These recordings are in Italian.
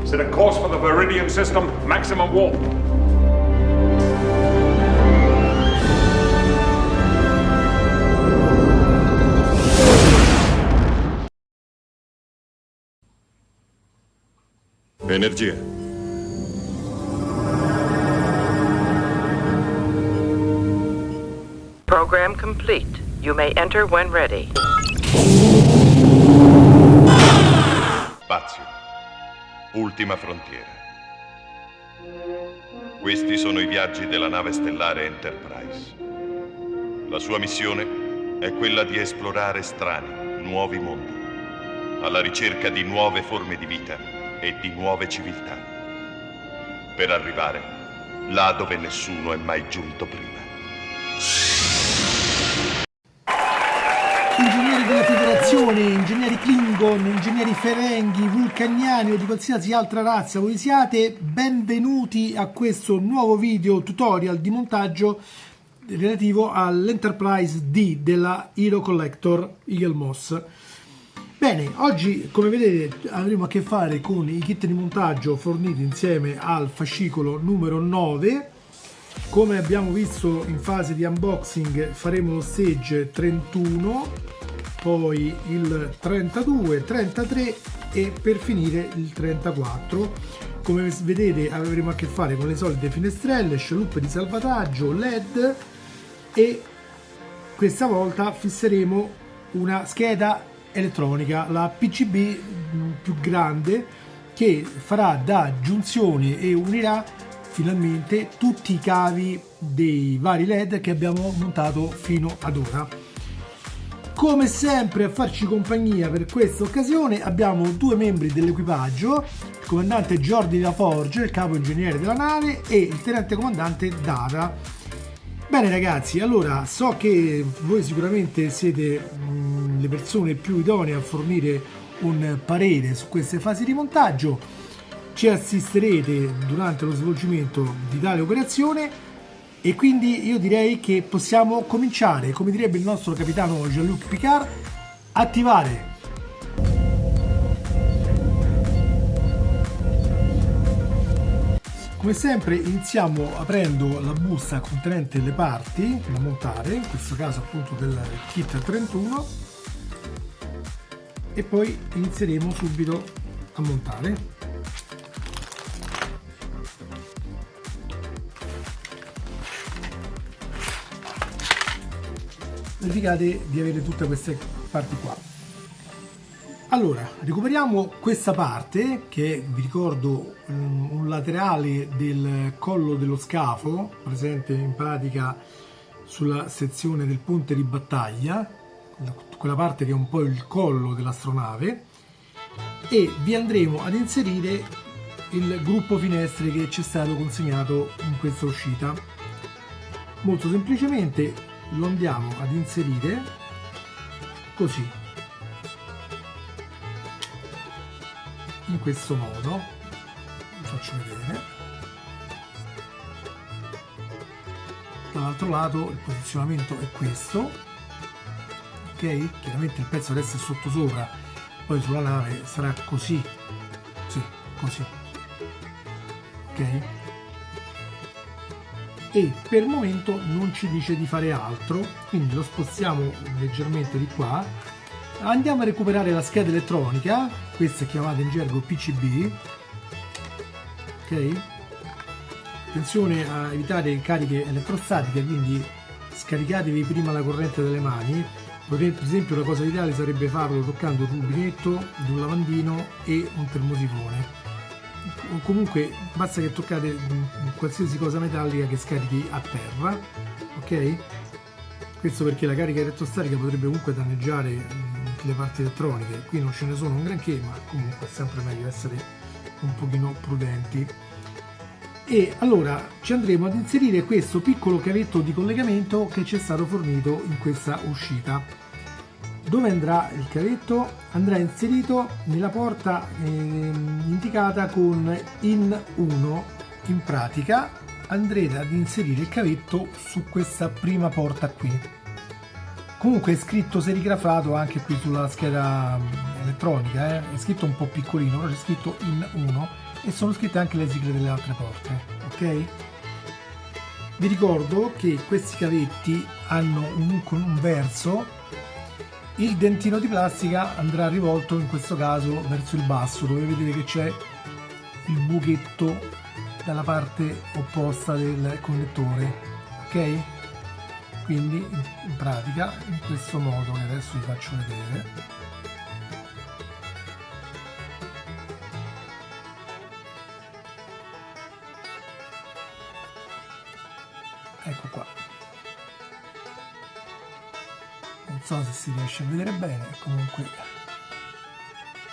Set a course for the Viridian system, maximum warp. Energia. Program complete. You may enter when ready. Spazio. Ultima frontiera. Questi sono i viaggi della nave stellare Enterprise. La sua missione è quella di esplorare strani, nuovi mondi, alla ricerca di nuove forme di vita e di nuove civiltà, per arrivare là dove nessuno è mai giunto prima. Ingegneri della Federazione, ingegneri Klingon, ingegneri Ferengi, vulcaniani o di qualsiasi altra razza voi siate, benvenuti a questo nuovo video tutorial di montaggio relativo all'Enterprise D della Hero Collector Eagle Moss. Bene, oggi come vedete avremo a che fare con i kit di montaggio forniti insieme al fascicolo numero 9. Come abbiamo visto in fase di unboxing faremo lo stage 31, poi il 32, 33 e per finire il 34. Come vedete avremo a che fare con le solite finestrelle, scialuppe di salvataggio, LED e questa volta fisseremo una scheda elettronica, la PCB più grande, che farà da giunzione e unirà finalmente tutti i cavi dei vari LED che abbiamo montato fino ad ora. Come sempre a farci compagnia per questa occasione abbiamo due membri dell'equipaggio, il comandante Jordi Laforge, il capo ingegnere della nave, e il tenente comandante Dara. Bene ragazzi, allora so che voi sicuramente siete le persone più idonee a fornire un parere su queste fasi di montaggio. Ci assisterete durante lo svolgimento di tale operazione e quindi io direi che possiamo cominciare. Come direbbe il nostro capitano Jean-Luc Picard, attivare. Come sempre iniziamo aprendo la busta contenente le parti da montare, in questo caso appunto del kit 31, e poi inizieremo subito a montare. Verificate di avere tutte queste parti qua. Allora, recuperiamo questa parte che vi ricordo un laterale del collo dello scafo, presente in pratica sulla sezione del ponte di battaglia, quella parte che è un po' il collo dell'astronave, e vi andremo ad inserire il gruppo finestre che ci è stato consegnato in questa uscita. Molto semplicemente lo andiamo ad inserire così, in questo modo. Vi faccio vedere. Dall'altro lato il posizionamento è questo, ok? Chiaramente il pezzo deve essere sottosopra, poi sulla nave sarà così, sì, così, ok? E per il momento non ci dice di fare altro, quindi lo spostiamo leggermente di qua. Andiamo a recuperare la scheda elettronica, questa è chiamata in gergo PCB, ok? Attenzione a evitare cariche elettrostatiche, quindi scaricatevi prima la corrente dalle mani. Per esempio la cosa ideale sarebbe farlo toccando un rubinetto di un lavandino e un termosifone. O comunque basta che toccate qualsiasi cosa metallica che scarichi a terra, ok? Questo perché la carica elettrostatica potrebbe comunque danneggiare le parti elettroniche. Qui non ce ne sono un granché, ma comunque è sempre meglio essere un pochino prudenti. E allora ci andremo ad inserire questo piccolo cavetto di collegamento che ci è stato fornito in questa uscita. Dove andrà il cavetto? Andrà inserito nella porta indicata con IN 1. In pratica andrete ad inserire il cavetto su questa prima porta qui. Comunque è scritto serigrafato anche qui sulla scheda elettronica, è scritto un po' piccolino, però c'è scritto IN 1 e sono scritte anche le sigle delle altre porte, ok? Vi ricordo che questi cavetti hanno un verso, il dentino di plastica andrà rivolto in questo caso verso il basso, dove vedete che c'è il buchetto dalla parte opposta del connettore, ok? Quindi in pratica in questo modo, che adesso vi faccio vedere, ecco qua, non so se si riesce a vedere bene, comunque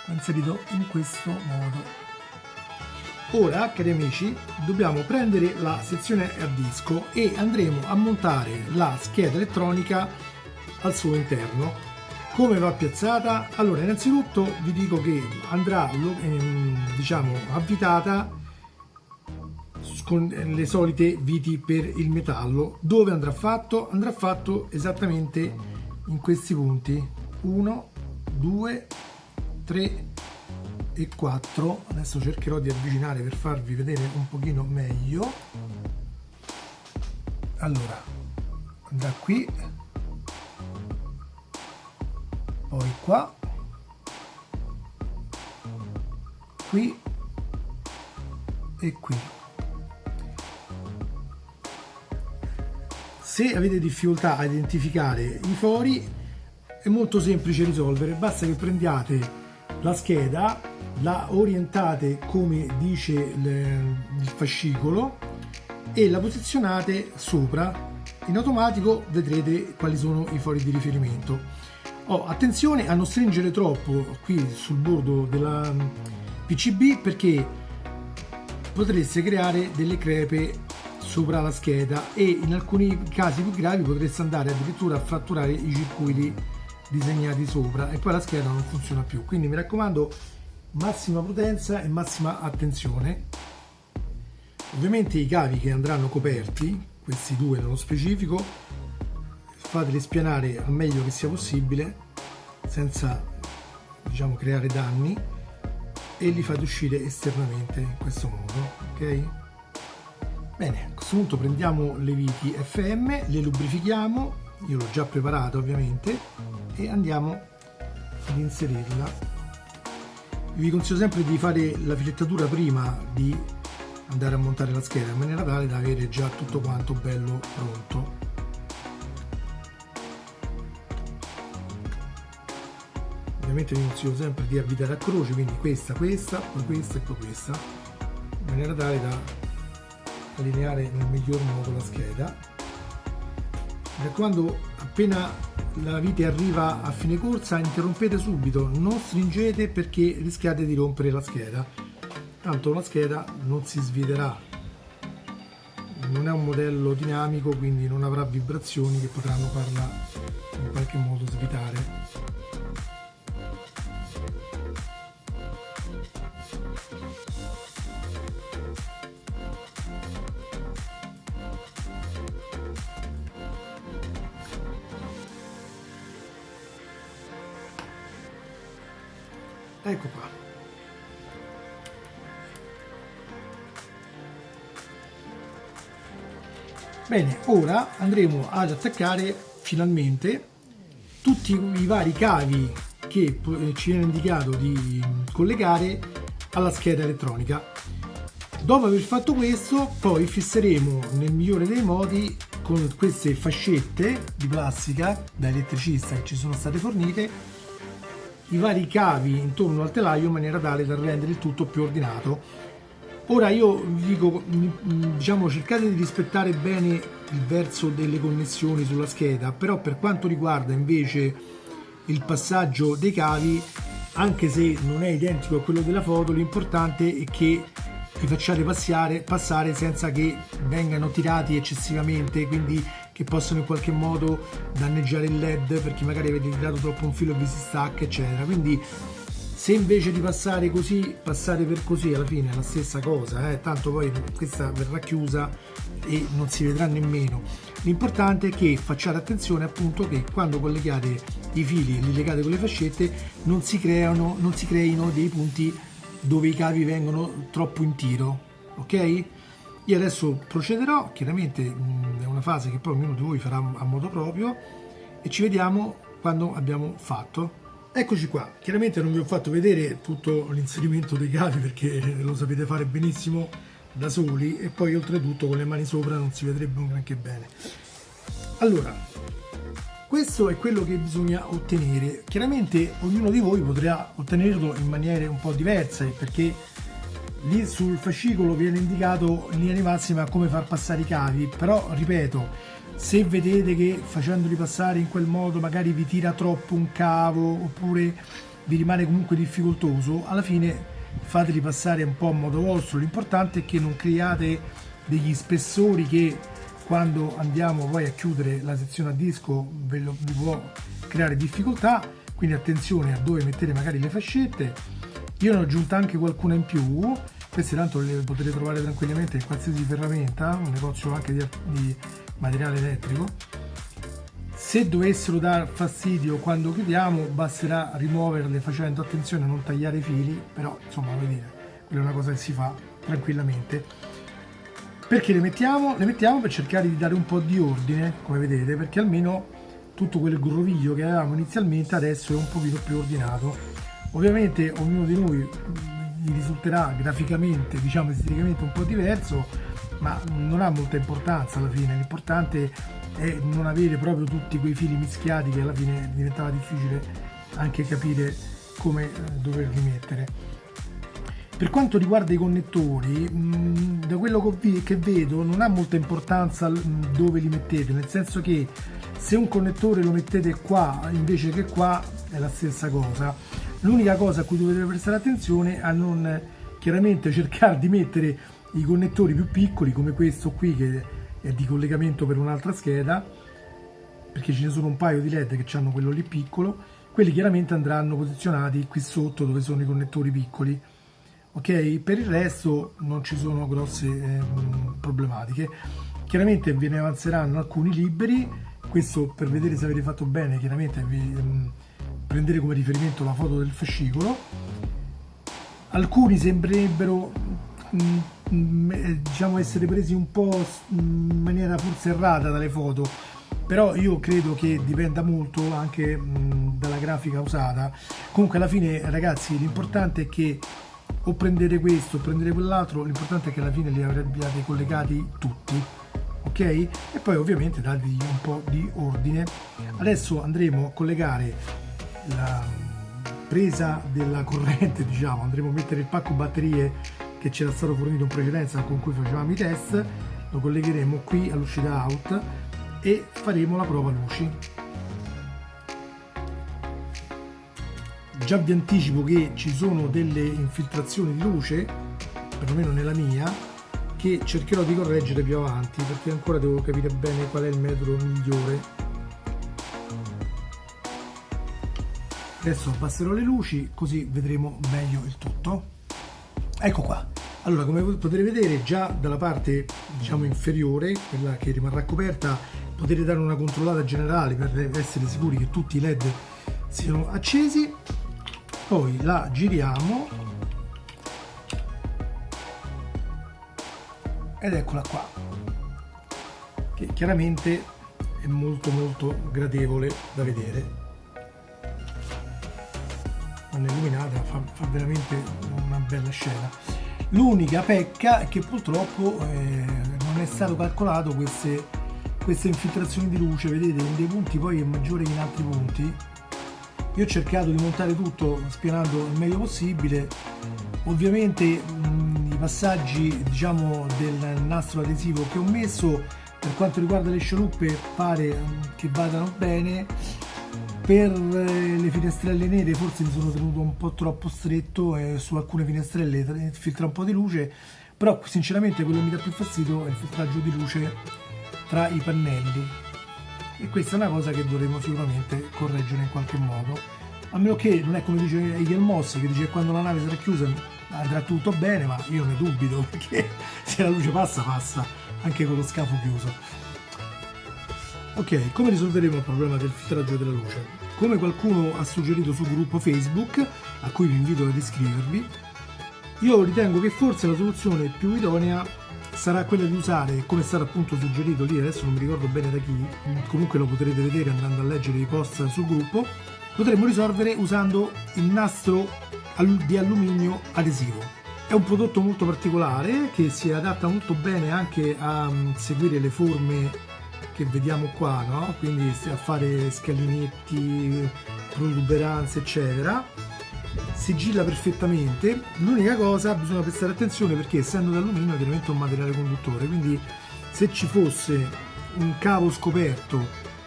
l'ho inserito in questo modo. Ora, cari amici, dobbiamo prendere la sezione a disco e andremo a montare la scheda elettronica al suo interno. Come va piazzata? Allora, innanzitutto vi dico che andrà diciamo avvitata con le solite viti per il metallo. Dove andrà fatto? Andrà fatto esattamente in questi punti: 1, 2, 3 e 4. Adesso cercherò di avvicinare per farvi vedere un pochino meglio. Allora, andrà qui, poi qua, qui e qui. Se avete difficoltà a identificare i fori, è molto semplice risolvere, basta che prendiate la scheda, la orientate come dice il fascicolo e la posizionate sopra. In automatico vedrete quali sono i fori di riferimento. Attenzione a non stringere troppo qui sul bordo della PCB, perché potreste creare delle crepe sopra la scheda e in alcuni casi più gravi potreste andare addirittura a fratturare i circuiti disegnati sopra e poi la scheda non funziona più. Quindi mi raccomando, massima prudenza e massima attenzione. Ovviamente i cavi che andranno coperti, questi due nello specifico, fateli spianare al meglio che sia possibile senza, diciamo, creare danni, e li fate uscire esternamente in questo modo, ok? Bene, a questo punto prendiamo le viti FM, le lubrifichiamo, io l'ho già preparata ovviamente, e andiamo ad inserirla. Vi consiglio sempre di fare la filettatura prima di andare a montare la scheda, in maniera tale da avere già tutto quanto bello pronto. Ovviamente vi consiglio sempre di avvitare a croce, quindi questa, poi questa e poi questa, in maniera tale da allineare nel miglior modo la scheda. Mi raccomando, appena la vite arriva a fine corsa interrompete subito, non stringete perché rischiate di rompere la scheda, tanto la scheda non si sviterà, non è un modello dinamico, quindi non avrà vibrazioni che potranno farla in qualche modo svitare. Ecco qua. Bene, ora andremo ad attaccare finalmente tutti i vari cavi che ci viene indicato di collegare alla scheda elettronica. Dopo aver fatto questo, poi fisseremo nel migliore dei modi con queste fascette di plastica da elettricista che ci sono state fornite i vari cavi intorno al telaio in maniera tale da rendere il tutto più ordinato. Ora io vi dico, diciamo, cercate di rispettare bene il verso delle connessioni sulla scheda, però per quanto riguarda invece il passaggio dei cavi, anche se non è identico a quello della foto, l'importante è che li facciate passare senza che vengano tirati eccessivamente, quindi che possono in qualche modo danneggiare il LED perché magari avete tirato troppo un filo e vi si stacca, eccetera. Quindi se invece di passare così, passate per così, alla fine è la stessa cosa, tanto poi questa verrà chiusa e non si vedrà nemmeno. L'importante è che facciate attenzione appunto che quando collegate i fili e li legate con le fascette non si creino dei punti dove i cavi vengono troppo in tiro, ok? Io adesso procederò, chiaramente è una fase che poi ognuno di voi farà a modo proprio e ci vediamo quando abbiamo fatto. Eccoci qua, chiaramente non vi ho fatto vedere tutto l'inserimento dei cavi perché lo sapete fare benissimo da soli e poi oltretutto con le mani sopra non si vedrebbe un granché bene. Allora, questo è quello che bisogna ottenere. Chiaramente ognuno di voi potrà ottenerlo in maniere un po' diverse perché lì sul fascicolo viene indicato in linea di massima come far passare i cavi, però ripeto, se vedete che facendoli passare in quel modo magari vi tira troppo un cavo oppure vi rimane comunque difficoltoso, alla fine fateli passare un po' a modo vostro. L'importante è che non creiate degli spessori che quando andiamo poi a chiudere la sezione a disco vi può creare difficoltà, quindi attenzione a dove mettete magari le fascette. Io ne ho aggiunta anche qualcuna in più, queste tanto le potete trovare tranquillamente in qualsiasi ferramenta, un negozio anche di materiale elettrico. Se dovessero dar fastidio quando chiudiamo basterà rimuoverle facendo attenzione a non tagliare i fili, però insomma vedete, quella è una cosa che si fa tranquillamente. Perché le mettiamo? Le mettiamo per cercare di dare un po' di ordine, come vedete, perché almeno tutto quel groviglio che avevamo inizialmente adesso è un pochino più ordinato. Ovviamente ognuno di noi gli risulterà graficamente, diciamo esteticamente un po' diverso, ma non ha molta importanza alla fine. L'importante è non avere proprio tutti quei fili mischiati che alla fine diventava difficile anche capire come doverli mettere. Per quanto riguarda i connettori, da quello che vedo non ha molta importanza dove li mettete, nel senso che se un connettore lo mettete qua invece che qua è la stessa cosa. L'unica cosa a cui dovete prestare attenzione è a non chiaramente cercare di mettere i connettori più piccoli come questo qui che è di collegamento per un'altra scheda, perché ce ne sono un paio di LED che hanno quello lì piccolo. Quelli chiaramente andranno posizionati qui sotto dove sono i connettori piccoli, ok? Per il resto non ci sono grosse problematiche. Chiaramente ve ne avanzeranno alcuni liberi, questo per vedere se avete fatto bene. Chiaramente vi prendere come riferimento la foto del fascicolo. Alcuni sembrerebbero diciamo essere presi un po' in maniera forse errata dalle foto, però io credo che dipenda molto anche dalla grafica usata. Comunque alla fine ragazzi l'importante è che o prendete questo o prendete quell'altro, l'importante è che alla fine li abbiate collegati tutti, ok? E poi ovviamente dategli un po' di ordine. Adesso andremo a collegare la presa della corrente, diciamo, andremo a mettere il pacco batterie che ci era stato fornito in precedenza con cui facevamo i test, lo collegheremo qui all'uscita out e faremo la prova luci. Già vi anticipo che ci sono delle infiltrazioni di luce, perlomeno nella mia, che cercherò di correggere più avanti perché ancora devo capire bene qual è il metodo migliore. Adesso abbasserò le luci così vedremo meglio il tutto. Ecco qua. Allora, come potete vedere già dalla parte diciamo inferiore, quella che rimarrà coperta, potete dare una controllata generale per essere sicuri che tutti i LED siano accesi. Poi la giriamo ed eccola qua, che chiaramente è molto gradevole da vedere. Illuminata, fa veramente una bella scena. L'unica pecca è che purtroppo non è stato calcolato queste infiltrazioni di luce, vedete, in dei punti poi è maggiore che in altri punti. Io ho cercato di montare tutto spianando il meglio possibile. Ovviamente i passaggi diciamo del nastro adesivo che ho messo per quanto riguarda le scialuppe pare che vadano bene. Per le finestrelle nere forse mi sono tenuto un po' troppo stretto e su alcune finestrelle filtra un po' di luce, però sinceramente quello che mi dà più fastidio è il filtraggio di luce tra i pannelli e questa è una cosa che dovremo sicuramente correggere in qualche modo, a meno che non è come dice Eagle Moss che dice che quando la nave sarà chiusa andrà tutto bene, ma io ne dubito perché se la luce passa anche con lo scafo chiuso. Ok, come risolveremo il problema del filtraggio della luce? Come qualcuno ha suggerito sul gruppo Facebook, a cui vi invito ad iscrivervi, Io ritengo che forse la soluzione più idonea sarà quella di usare, come è stato appunto suggerito lì, adesso non mi ricordo bene da chi, comunque lo potrete vedere andando a leggere i post sul gruppo, potremmo risolvere usando il nastro di alluminio adesivo. È un prodotto molto particolare che si adatta molto bene anche a seguire le forme che vediamo qua, no? Quindi a fare scalinetti, protuberanze eccetera. Sigilla perfettamente. L'unica cosa, bisogna prestare attenzione perché essendo d'alluminio è chiaramente un materiale conduttore, quindi se ci fosse un cavo scoperto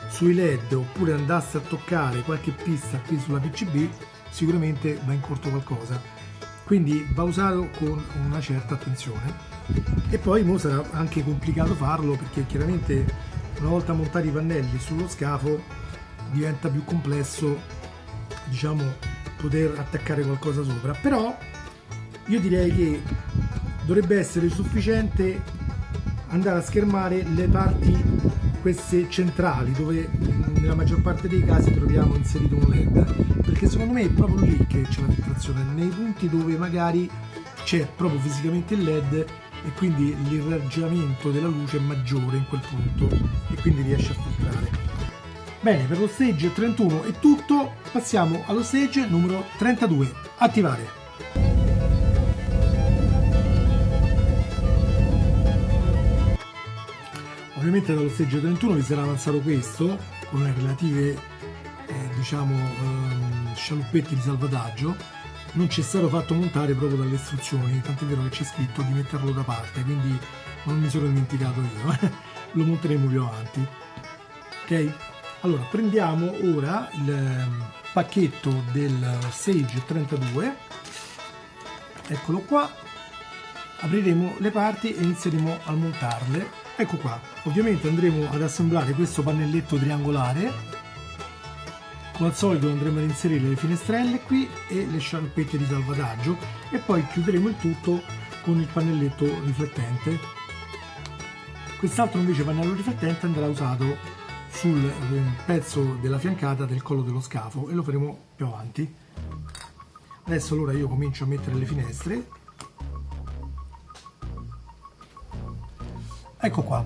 sui LED oppure andasse a toccare qualche pista qui sulla PCB, sicuramente va in corto qualcosa, quindi va usato con una certa attenzione. E poi mo sarà anche complicato farlo perché chiaramente una volta montati i pannelli sullo scafo diventa più complesso, diciamo, poter attaccare qualcosa sopra, però io direi che dovrebbe essere sufficiente andare a schermare le parti queste centrali dove nella maggior parte dei casi troviamo inserito un LED, perché secondo me è proprio lì che c'è la filtrazione, nei punti dove magari c'è proprio fisicamente il LED e quindi l'irraggiamento della luce è maggiore in quel punto e quindi riesce a filtrare. Bene, per lo stage 31 è tutto, passiamo allo stage numero 32, attivare. Ovviamente dallo stage 31 vi sarà avanzato questo, con le relative scialuppetti di salvataggio. Non ci è stato fatto montare proprio dalle istruzioni, tant'è vero che c'è scritto di metterlo da parte, quindi non mi sono dimenticato io, lo monteremo più avanti. Ok? Allora, prendiamo ora il pacchetto del Sage 32, eccolo qua, apriremo le parti e inizieremo a montarle. Ecco qua, ovviamente andremo ad assemblare questo pannelletto triangolare, come al solito andremo ad inserire le finestrelle qui e le scialpette di salvataggio e poi chiuderemo il tutto con il pannelletto riflettente. Quest'altro invece pannello riflettente andrà usato sul pezzo della fiancata del collo dello scafo e lo faremo più avanti. Adesso allora io comincio a mettere le finestre. Ecco qua,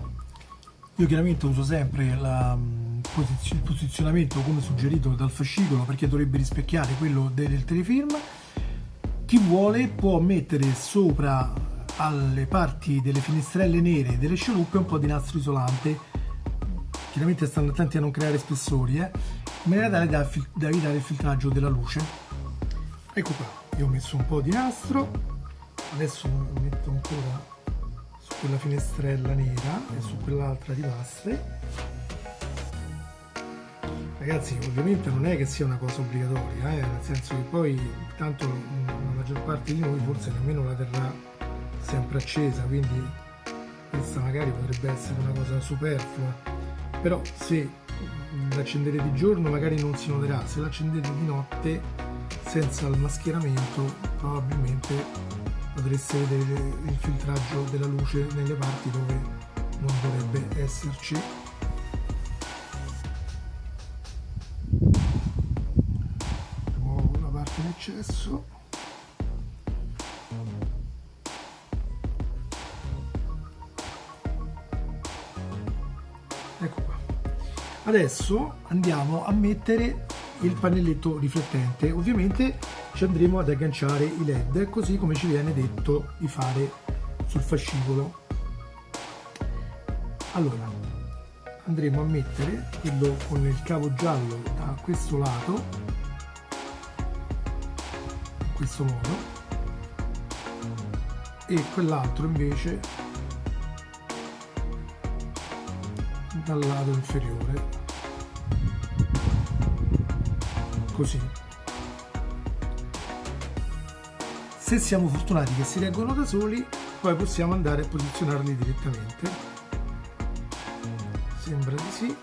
io chiaramente uso sempre il posizionamento come suggerito dal fascicolo perché dovrebbe rispecchiare quello del telefilm. Chi vuole può mettere sopra alle parti delle finestrelle nere delle scialuppe un po' di nastro isolante. Chiaramente stanno attenti a non creare spessori, in maniera tale da evitare il filtraggio della luce. Ecco qua, io ho messo un po' di nastro, adesso lo metto ancora su quella finestrella nera e su quell'altra di lastre. Ragazzi, ovviamente non è che sia una cosa obbligatoria, nel senso che poi tanto la maggior parte di noi forse nemmeno la terrà sempre accesa, quindi questa magari potrebbe essere una cosa superflua. Però se l'accendete di giorno magari non si noterà, se l'accendete di notte senza il mascheramento probabilmente potreste vedere il filtraggio della luce nelle parti dove non dovrebbe esserci. Rimuovo la parte in eccesso. Ecco qua. Adesso andiamo a mettere il pannelletto riflettente. Ovviamente ci andremo ad agganciare i LED così come ci viene detto di fare sul fascicolo. Allora andremo a mettere quello con il cavo giallo da questo lato, in questo modo, e quell'altro invece dal lato inferiore, così. Se siamo fortunati che si reggono da soli, poi possiamo andare a posizionarli direttamente. Sembra di sì.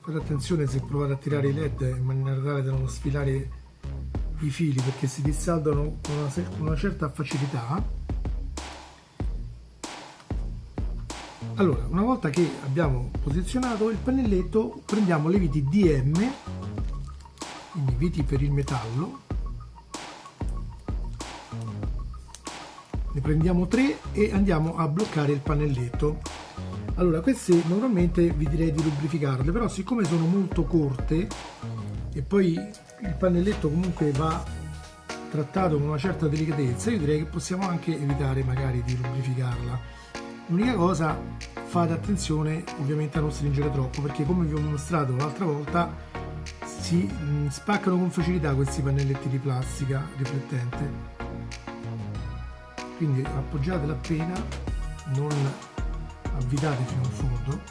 Fate attenzione se provate a tirare i LED in maniera tale da non sfilare i fili, perché si dissaldano con una certa facilità. Allora, una volta che abbiamo posizionato il pannelletto, prendiamo le viti DM, quindi viti per il metallo, ne prendiamo 3 e andiamo a bloccare il pannelletto. Allora, queste normalmente vi direi di lubrificarle, però siccome sono molto corte e poi il pannelletto comunque va trattato con una certa delicatezza, io direi che possiamo anche evitare magari di lubrificarla. L'unica cosa, fate attenzione ovviamente a non stringere troppo, perché come vi ho mostrato l'altra volta si spaccano con facilità questi pannelletti di plastica riflettente, quindi appoggiatela appena, non avvitate fino in fondo.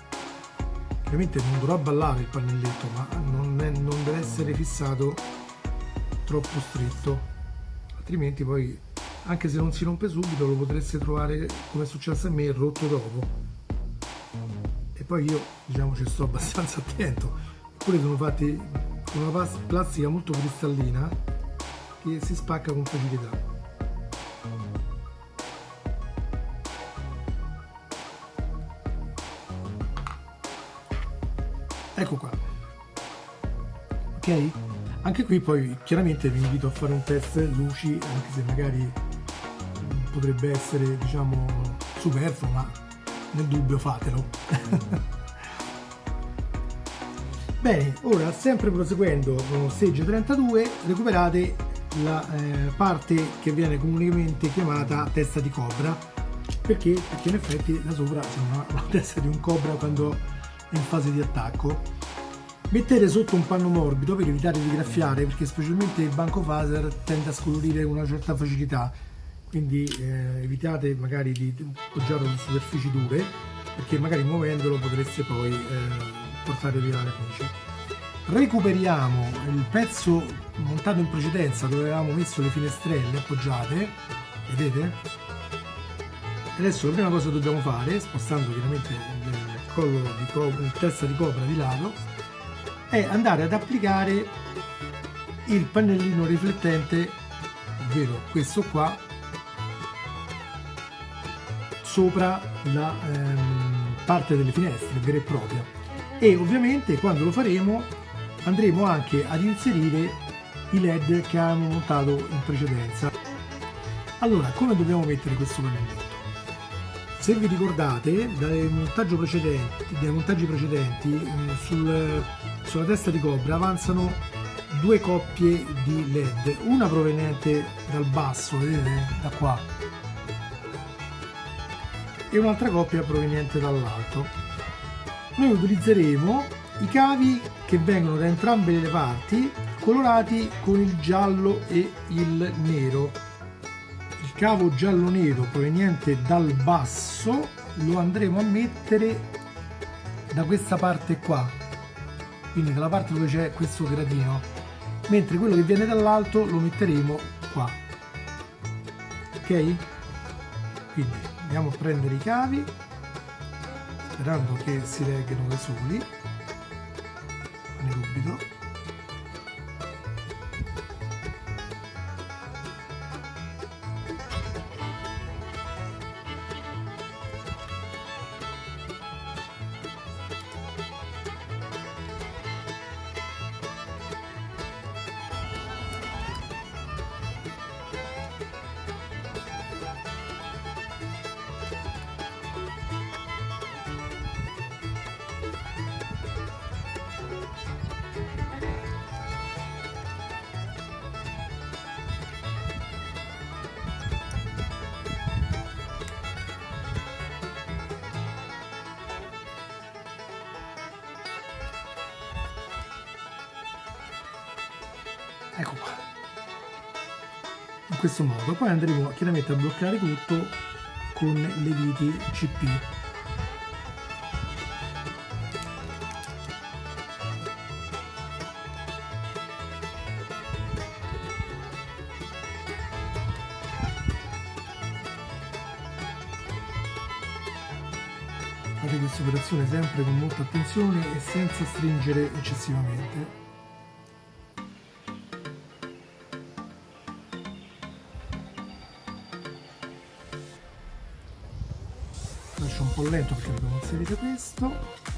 Ovviamente non dovrà ballare il pannelletto, ma non deve essere fissato troppo stretto, altrimenti poi, anche se non si rompe subito, lo potreste trovare, come è successo a me, rotto dopo. E poi io, diciamo, ci sto abbastanza attento. Eppure sono fatti con una plastica molto cristallina che si spacca con facilità. Ecco qua. Ok? Anche qui poi chiaramente vi invito a fare un test luci, anche se magari potrebbe essere, diciamo, superfluo, ma nel dubbio fatelo. Bene, ora sempre proseguendo con stage 32 recuperate la parte che viene comunemente chiamata testa di cobra. Perché in effetti da sopra sembra la testa di un cobra quando è in fase di attacco. Mettete sotto un panno morbido per evitare di graffiare, perché specialmente il banco phaser tende a scolorire con una certa facilità, quindi evitate magari di appoggiarlo su superfici dure, perché magari muovendolo potreste poi portare via le luci. Recuperiamo il pezzo montato in precedenza dove avevamo messo le finestrelle appoggiate, vedete? Adesso la prima cosa che dobbiamo fare, spostando chiaramente il collo di testa di cobra di lato, è andare ad applicare il pannellino riflettente, ovvero questo qua, sopra la parte delle finestre vera e propria. E ovviamente quando lo faremo andremo anche ad inserire i LED che avevamo montato in precedenza. Allora, come dobbiamo mettere questo pannelletto? Se vi ricordate dai montaggi precedenti sulla testa di cobra avanzano due coppie di LED, una proveniente dal basso, vedete, da qua, e un'altra coppia proveniente dall'alto. Noi utilizzeremo i cavi che vengono da entrambe le parti, colorati con il giallo e il nero. Il cavo giallo-nero proveniente dal basso lo andremo a mettere da questa parte qua, quindi dalla parte dove c'è questo gradino, mentre quello che viene dall'alto lo metteremo qua. Ok? Quindi andiamo a prendere i cavi sperando che si reggano da soli, ne dubito. Ecco qua, in questo modo. Poi andremo chiaramente a bloccare tutto con le viti CP. Fate questa operazione sempre con molta attenzione e senza stringere eccessivamente. po' lento perché dobbiamo inserire questo.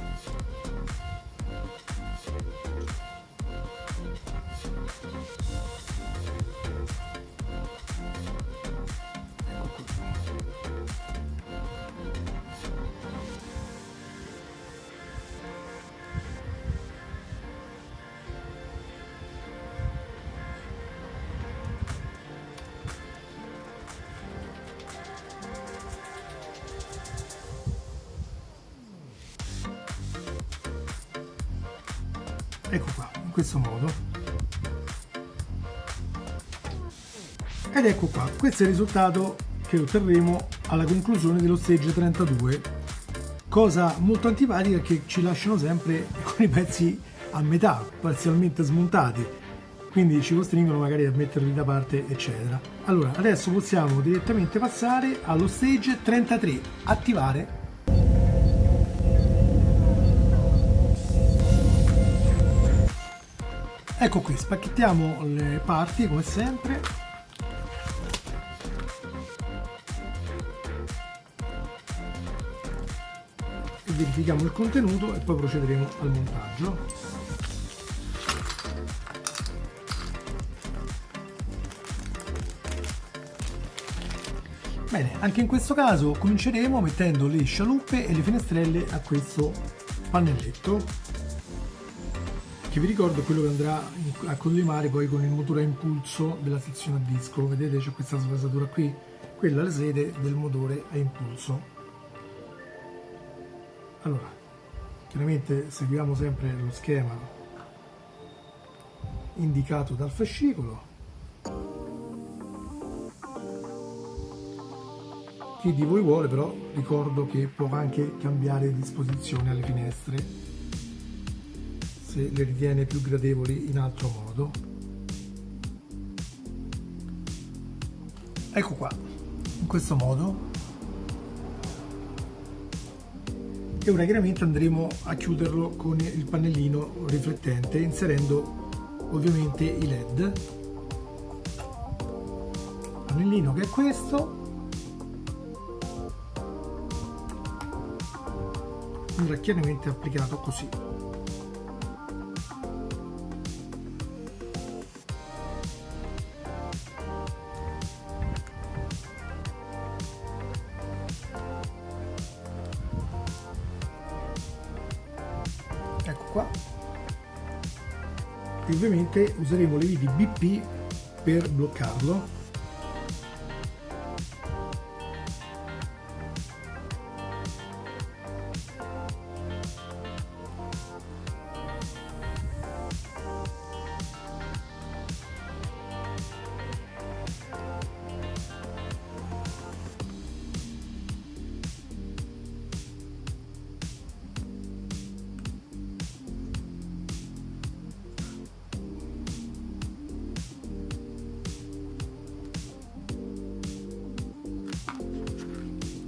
Ecco qua, in questo modo. Ed ecco qua, questo è il risultato che otterremo alla conclusione dello stage 32. Cosa molto antipatica è che ci lasciano sempre con i pezzi a metà, parzialmente smontati, quindi ci costringono magari a metterli da parte, eccetera. Allora, adesso possiamo direttamente passare allo stage 33, attivare. Ecco qui, spacchettiamo le parti come sempre. E verifichiamo il contenuto e poi procederemo al montaggio. Bene, anche in questo caso cominceremo mettendo le scialuppe e le finestrelle a questo pannelletto, che vi ricordo è quello che andrà a collimare poi con il motore a impulso della sezione a disco. Vedete, c'è questa sfasatura qui, quella è la sede del motore a impulso. Allora, chiaramente seguiamo sempre lo schema indicato dal fascicolo. Chi di voi vuole, però ricordo che può anche cambiare disposizione alle finestre se le ritiene più gradevoli in altro modo. Ecco qua, in questo modo. E ora chiaramente andremo a chiuderlo con il pannellino riflettente, inserendo ovviamente i LED. Pannellino che è questo, andrà chiaramente applicato così. Ecco qua, e ovviamente useremo le viti BP per bloccarlo.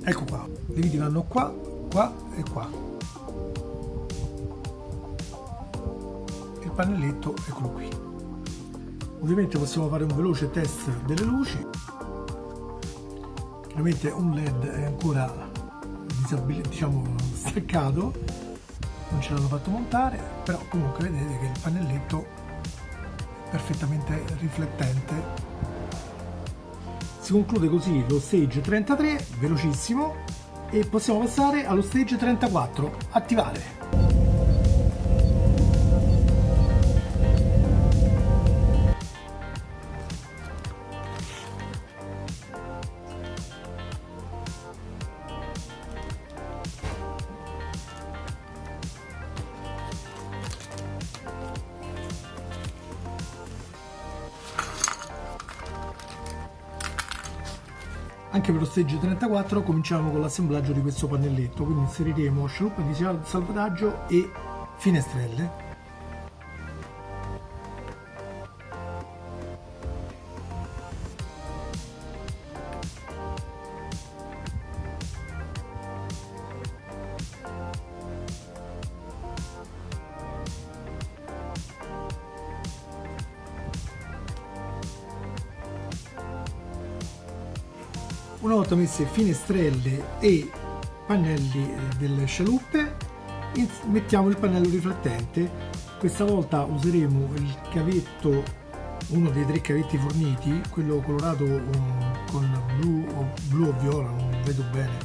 Ecco qua, le viti vanno qua, qua e qua. Il pannelletto, eccolo qui. Ovviamente possiamo fare un veloce test delle luci. Chiaramente un LED è ancora diciamo staccato, non ce l'hanno fatto montare, però comunque vedete che il pannelletto è perfettamente riflettente. Si conclude così lo stage 33, velocissimo, e possiamo passare allo stage 34, attivare. Anche per lo stage 34 cominciamo con l'assemblaggio di questo pannelletto, quindi inseriremo scialuppe di salvataggio e finestrelle. Una volta messe finestrelle e pannelli delle scialuppe, mettiamo il pannello riflettente. Questa volta useremo il cavetto, uno dei 3 cavetti forniti, quello colorato con blu o viola, non vedo bene,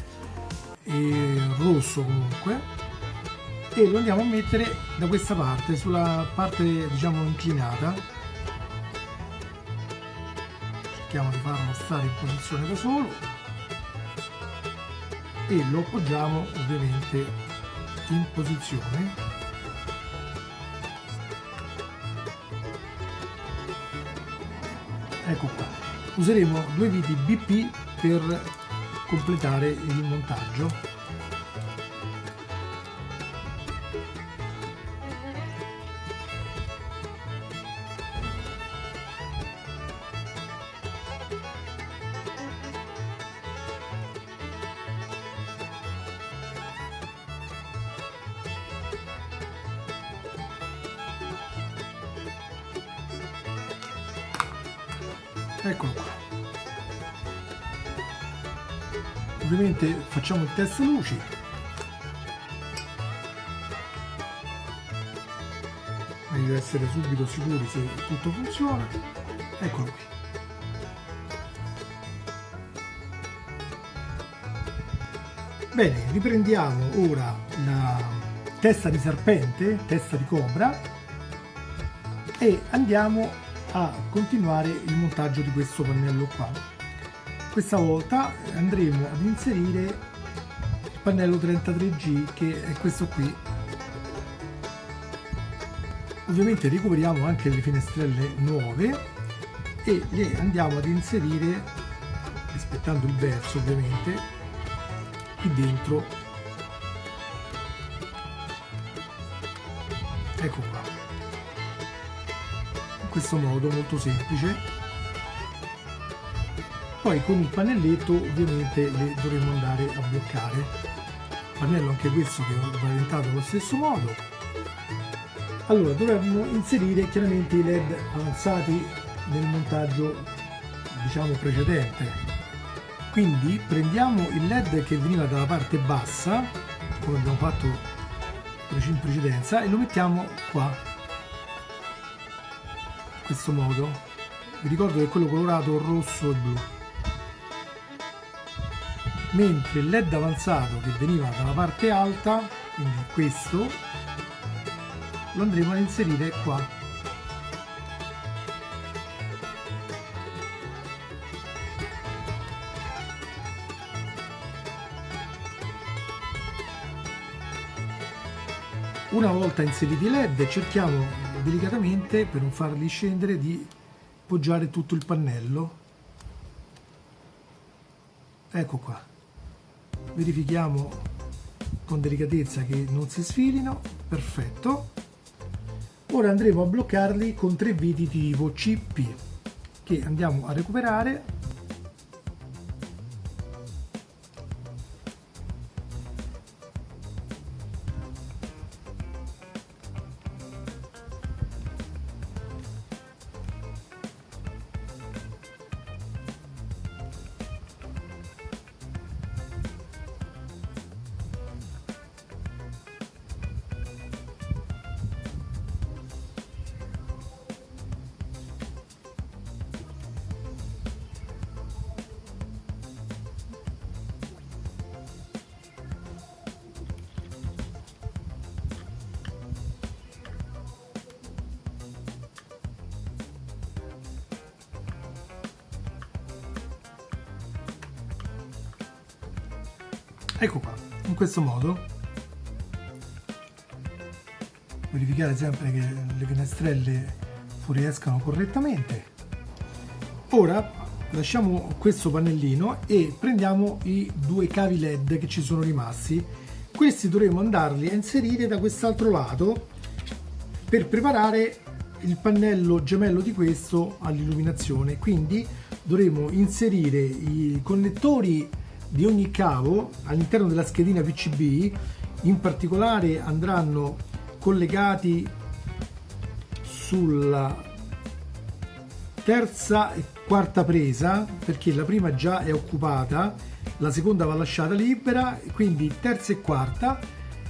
e rosso comunque, e lo andiamo a mettere da questa parte, sulla parte diciamo inclinata. Cerchiamo di farlo stare in posizione da solo e lo appoggiamo ovviamente in posizione. Ecco qua, useremo 2 viti BP per completare il montaggio. Eccolo qua. Ovviamente facciamo il test luci. Meglio essere subito sicuri se tutto funziona. Eccolo qui. Bene, riprendiamo ora la testa di serpente, testa di cobra, e andiamo a continuare il montaggio di questo pannello qua. Questa volta andremo ad inserire il pannello 33G, che è questo qui. Ovviamente recuperiamo anche le finestrelle nuove e le andiamo ad inserire, rispettando il verso ovviamente, qui dentro. Ecco qua, in questo modo molto semplice. Poi con il pannelletto ovviamente le dovremo andare a bloccare. Pannello anche questo che va orientato allo stesso modo. Allora dovremmo inserire chiaramente i LED avanzati nel montaggio diciamo precedente, quindi prendiamo il LED che veniva dalla parte bassa, come abbiamo fatto in precedenza, e lo mettiamo qua, in questo modo. Vi ricordo che quello colorato rosso e blu, mentre il LED avanzato che veniva dalla parte alta, quindi questo, lo andremo a inserire qua. Una volta inseriti i LED, cerchiamo delicatamente, per non farli scendere, di poggiare tutto il pannello. Ecco qua. Verifichiamo con delicatezza che non si sfilino. Perfetto. Ora andremo a bloccarli con 3 viti tipo CP, che andiamo a recuperare. Ecco qua, in questo modo. Verificare sempre che le finestrelle fuoriescano correttamente. Ora lasciamo questo pannellino e prendiamo i 2 cavi LED che ci sono rimasti. Questi dovremo andarli a inserire da quest'altro lato per preparare il pannello gemello di questo all'illuminazione. Quindi dovremo inserire i connettori di ogni cavo all'interno della schedina PCB. In particolare andranno collegati sulla terza e quarta presa, perché la prima già è occupata, la seconda va lasciata libera, quindi terza e quarta,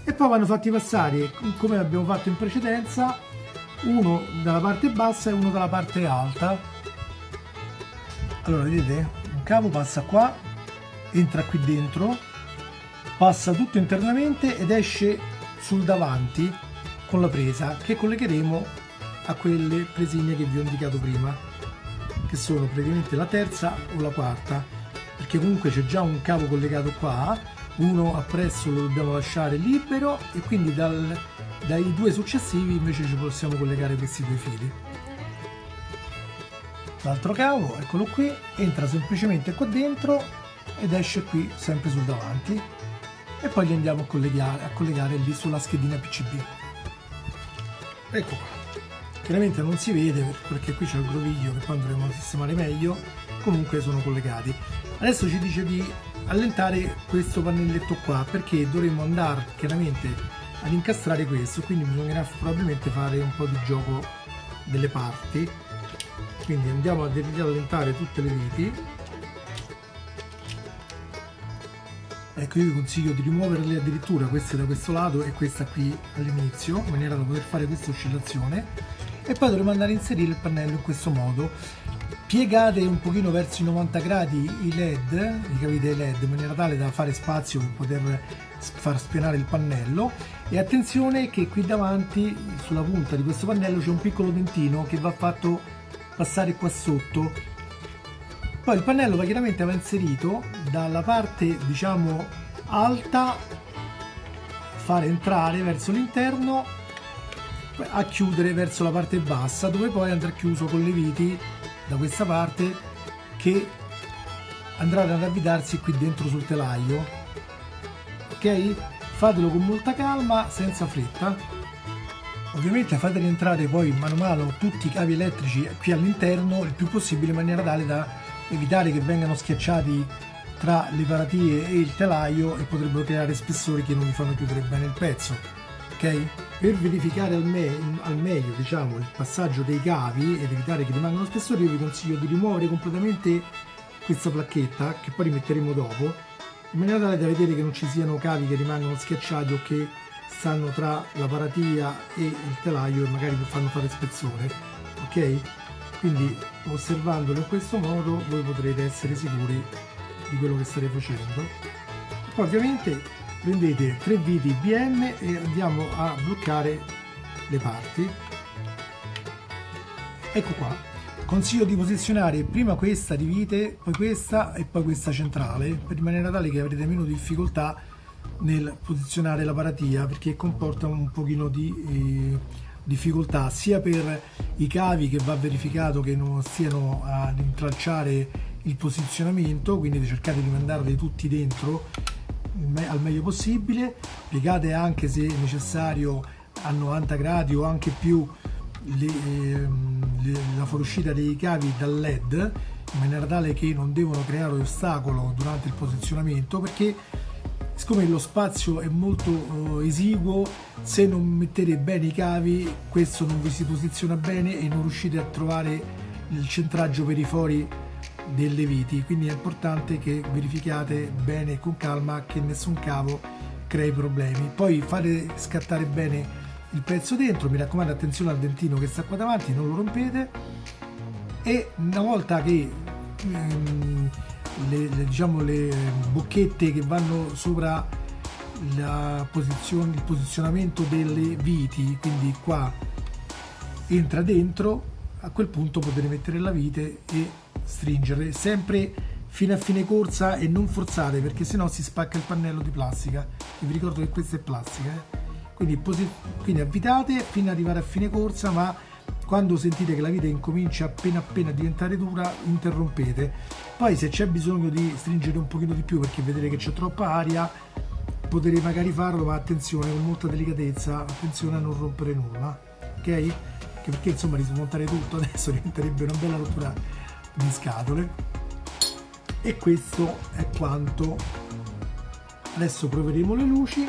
e poi vanno fatti passare, come abbiamo fatto in precedenza, uno dalla parte bassa e uno dalla parte alta. Allora vedete, un cavo passa qua, entra qui dentro, passa tutto internamente ed esce sul davanti con la presa, che collegheremo a quelle presine che vi ho indicato prima, che sono praticamente la terza o la quarta, perché comunque c'è già un cavo collegato qua, uno appresso lo dobbiamo lasciare libero, e quindi dai due successivi invece ci possiamo collegare questi due fili. L'altro cavo, eccolo qui, entra semplicemente qua dentro ed esce qui sempre sul davanti, e poi li andiamo a collegare lì sulla schedina PCB. Ecco qua. Chiaramente non si vede perché qui c'è il groviglio che poi andremo a sistemare meglio, comunque sono collegati. Adesso ci dice di allentare questo pannelletto qua, perché dovremo andare chiaramente ad incastrare questo, quindi bisognerà probabilmente fare un po' di gioco delle parti. Quindi andiamo ad allentare tutte le viti. Ecco, io vi consiglio di rimuoverle addirittura queste da questo lato e questa qui all'inizio, in maniera da poter fare questa oscillazione, e poi dovremo andare a inserire il pannello in questo modo. Piegate un pochino verso i 90 gradi i LED, i cavi dei LED, in maniera tale da fare spazio per poter far spianare il pannello, e attenzione che qui davanti sulla punta di questo pannello c'è un piccolo dentino che va fatto passare qua sotto. Poi il pannello chiaramente va inserito dalla parte, diciamo, alta, fare entrare verso l'interno, a chiudere verso la parte bassa, dove poi andrà chiuso con le viti da questa parte che andranno ad avvitarsi qui dentro sul telaio. Ok? Fatelo con molta calma, senza fretta. Ovviamente fate rientrare poi mano a mano tutti i cavi elettrici qui all'interno il più possibile, in maniera tale da evitare che vengano schiacciati tra le paratie e il telaio e potrebbero creare spessori che non vi fanno chiudere bene il pezzo. Ok? Per verificare al meglio, diciamo, il passaggio dei cavi ed evitare che rimangano spessori, io vi consiglio di rimuovere completamente questa placchetta, che poi rimetteremo dopo, in maniera tale da vedere che non ci siano cavi che rimangono schiacciati o che stanno tra la paratia e il telaio e magari fanno fare spessore. Ok? Quindi osservandolo in questo modo voi potrete essere sicuri di quello che state facendo. Poi ovviamente prendete 3 viti IBM e andiamo a bloccare le parti. Ecco qua. Consiglio di posizionare prima questa di vite, poi questa e poi questa centrale, per in maniera tale che avrete meno difficoltà nel posizionare la paratia, perché comporta un pochino di difficoltà sia per i cavi, che va verificato che non stiano ad intralciare il posizionamento, quindi cercate di mandarli tutti dentro al meglio possibile. Piegate anche, se necessario, a 90 gradi o anche più la fuoriuscita dei cavi dal LED, in maniera tale che non devono creare ostacolo durante il posizionamento, perché siccome lo spazio è molto esiguo, se non mettete bene i cavi questo non vi si posiziona bene e non riuscite a trovare il centraggio per i fori delle viti. Quindi è importante che verificate bene e con calma che nessun cavo crei problemi. Poi fate scattare bene il pezzo dentro, mi raccomando, attenzione al dentino che sta qua davanti, non lo rompete, e una volta che le bocchette che vanno sopra il posizionamento delle viti, quindi qua entra dentro, a quel punto potete mettere la vite e stringere sempre fino a fine corsa e non forzate, perché sennò si spacca il pannello di plastica, e vi ricordo che questa è plastica, quindi avvitate fino ad arrivare a fine corsa, ma quando sentite che la vite incomincia appena a diventare dura interrompete. Poi se c'è bisogno di stringere un pochino di più perché vedete che c'è troppa aria, potete magari farlo, ma attenzione, con molta delicatezza, attenzione a non rompere nulla, ok? Anche perché insomma rismontare tutto adesso diventerebbe una bella rottura di scatole. E questo è quanto. Adesso proveremo le luci.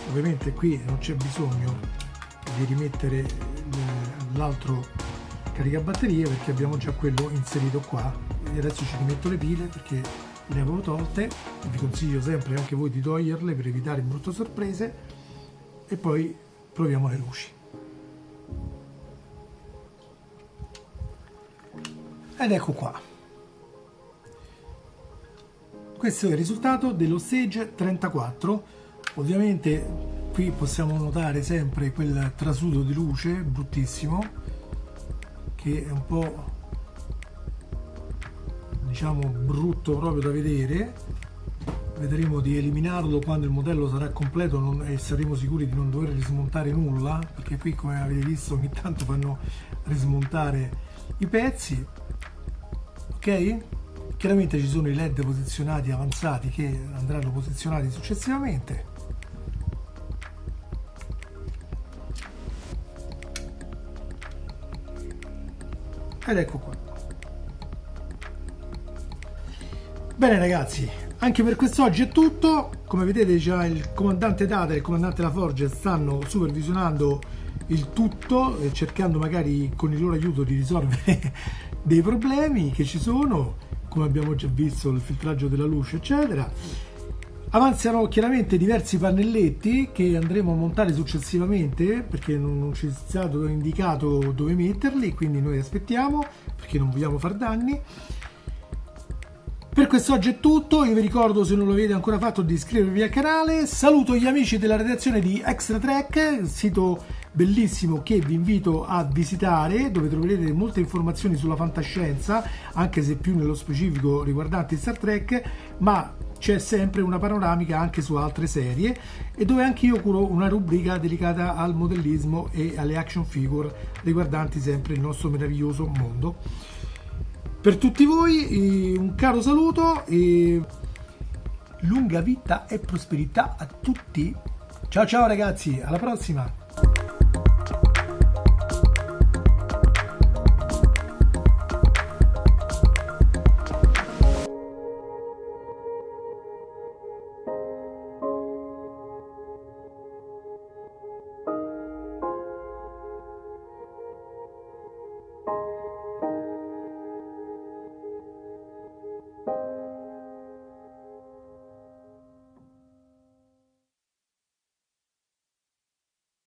Ovviamente qui non c'è bisogno di rimettere l'altro caricabatterie perché abbiamo già quello inserito qua, e adesso ci rimetto le pile perché le avevo tolte, vi consiglio sempre anche voi di toglierle per evitare brutte sorprese, e poi proviamo le luci. Ed ecco qua, questo è il risultato dello Stage 34. Ovviamente qui possiamo notare sempre quel trasudo di luce bruttissimo, che è un po', diciamo, brutto proprio da vedere. Vedremo di eliminarlo quando il modello sarà completo e saremo sicuri di non dover rismontare nulla, perché qui, come avete visto, ogni tanto fanno rismontare i pezzi. Ok? Chiaramente ci sono i LED posizionati avanzati che andranno posizionati successivamente. Ed ecco qua. Bene ragazzi, anche per quest'oggi è tutto. Come vedete già il comandante Data e il comandante LaForge stanno supervisionando il tutto e cercando magari con il loro aiuto di risolvere dei problemi che ci sono, come abbiamo già visto, il filtraggio della luce eccetera. Avanzano chiaramente diversi pannelletti che andremo a montare successivamente, perché non ci è stato indicato dove metterli, quindi noi aspettiamo perché non vogliamo far danni. Per quest'oggi è tutto, io vi ricordo, se non lo avete ancora fatto, di iscrivervi al canale. Saluto gli amici della redazione di Extra Trek, sito bellissimo che vi invito a visitare, dove troverete molte informazioni sulla fantascienza, anche se più nello specifico riguardanti Star Trek, ma c'è sempre una panoramica anche su altre serie, e dove anche io curo una rubrica dedicata al modellismo e alle action figure riguardanti sempre il nostro meraviglioso mondo. Per tutti voi un caro saluto e lunga vita e prosperità a tutti. Ciao ciao ragazzi, alla prossima!